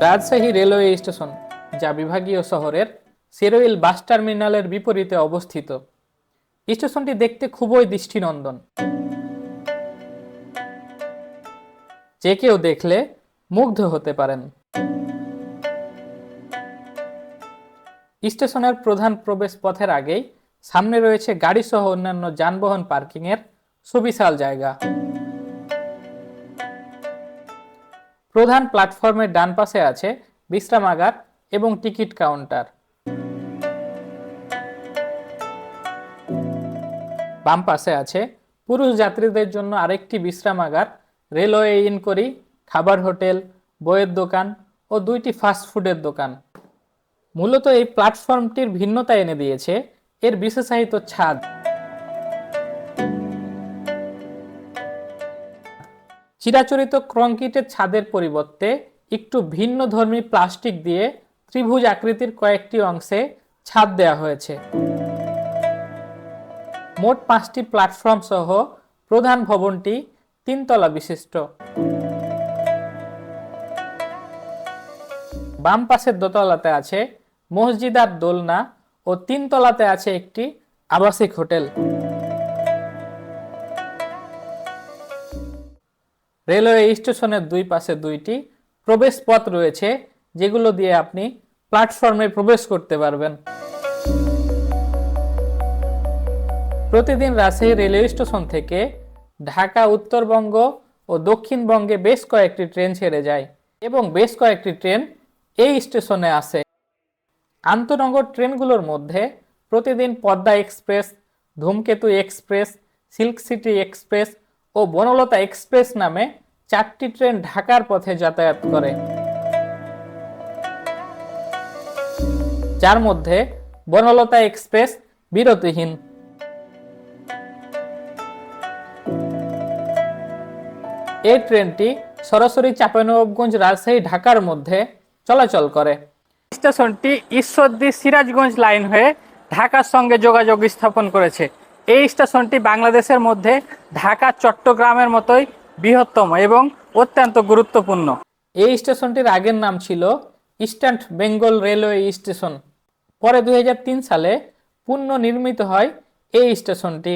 Rajshahi railway station, যা বিভাগীয় শহরের শেরইল বাস টার্মিনালের বিপরীতে অবস্থিত। স্টেশনটি দেখতে খুবই দৃষ্টিনন্দন, যে কেউ দেখলে মুগ্ধ হতে পারেন। স্টেশনের প্রধান প্রবেশ পথের আগেই সামনে রয়েছে গাড়ি সহ অন্যান্য যানবাহন পার্কিংয়ের সুবিশাল জায়গা। প্রধান প্ল্যাটফর্মের ডান পাশে আছে বিশ্রামাগার এবং টিকিট কাউন্টার। বাম পাশে আছে পুরুষ যাত্রীদের জন্য আরেকটি বিশ্রামাগার, রেলওয়ে ইনকোয়ারি, খাবার হোটেল, বইয়ের দোকান ও দুইটি ফাস্ট ফুডের দোকান। মূলত এই প্ল্যাটফর্মটির ভিন্নতা এনে দিয়েছে এর বিশেষায়িত ছাদ। চিরাচরিত কংক্রিটের ছাদের পরিবর্তে একটু ভিন্নধর্মী প্লাস্টিক দিয়ে ত্রিভুজ আকৃতির কয়েকটি অংশে ছাদ দেওয়া হয়েছে। মোট 5টি প্ল্যাটফর্ম সহ প্রধান ভবনটি 3 তলা বিশিষ্ট। বাম পাশের দোতলাতে আছে মসজিদ আর দোলনা ও 3 তলাতে আছে একটি আবাসিক হোটেল। রেলওয়ে স্টেশনের দুই পাশে দুইটি প্রবেশ পথ রয়েছে, যেগুলো দিয়ে আপনি প্ল্যাটফর্মে প্রবেশ করতে পারবেন। প্রতিদিন রাজশাহী রেলওয়ে স্টেশন থেকে ঢাকা, উত্তরবঙ্গ ও দক্ষিণবঙ্গে বেশ কয়েকটি ট্রেন ছেড়ে যায় এবং বেশ কয়েকটি ট্রেন এই স্টেশনে আসে। আন্তনগর ট্রেনগুলোর মধ্যে প্রতিদিন পদ্মা এক্সপ্রেস, ধূমকেতু এক্সপ্রেস, সিল্ক সিটি এক্সপ্রেস ও বনলতা এক্সপ্রেস নামে 4টি ট্রেন ঢাকার পথে যাতায়াত করে, যার মধ্যে বনলতা এক্সপ্রেস বিরতিহীন। এই ট্রেনটি সরাসরি চাঁপাইনবাবগঞ্জ, রাজশাহী, ঢাকার মধ্যে চলাচল করে। স্টেশনটি ঈশ্বরদী সিরাজগঞ্জ লাইন হয়ে ঢাকার সঙ্গে যোগাযোগ স্থাপন করেছে। এই স্টেশনটি বাংলাদেশের মধ্যে ঢাকা, চট্টগ্রামের মতোই বৃহত্তম এবং অত্যন্ত গুরুত্বপূর্ণ। এই স্টেশনটির আগের নাম ছিল ইস্টার্ন বেঙ্গল রেলওয়ে স্টেশন। পরে 2003 সালে পুনর্নির্মিত হয় এই স্টেশনটি।